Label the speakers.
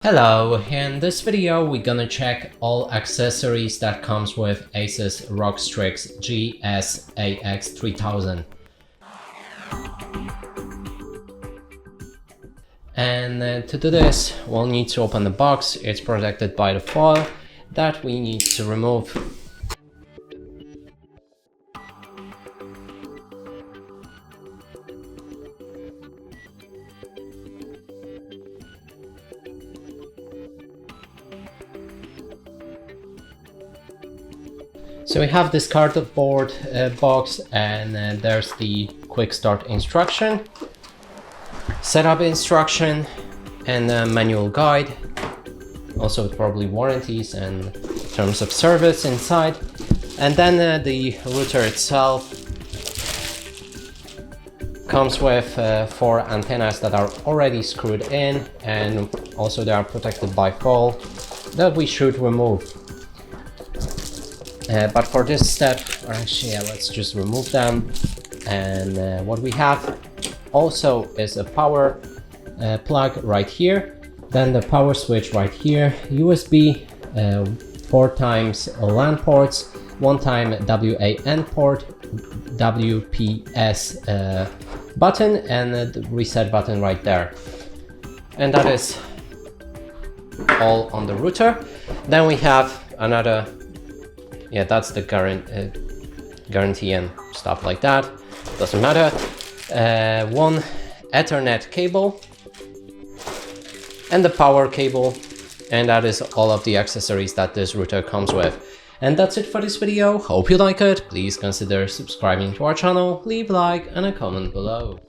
Speaker 1: Hello, in this video we're gonna check all accessories that comes with Asus Rog Strix GS NX3000. And to do this, we'll need to open the box. It's protected by the foil that we need to remove. So we have this cardboard box, and there's the quick start instruction, setup instruction, and a manual guide. Also probably warranties and terms of service inside. And then the router itself comes with 4 antennas that are already screwed in, and also they are protected by foil that we should remove. But for this step, let's just remove them. And what we have also is a power plug right here, then the power switch right here, USB 4 times LAN ports, 1 time WAN port, WPS button, and the reset button right there. And that is all on the router. Then we have another, that's the guarantee and stuff like that, doesn't matter. 1 Ethernet cable and the power cable, and that is all of the accessories that this router comes with. And that's it for this video. Hope you like it. Please consider subscribing to our channel, leave a like and a comment below.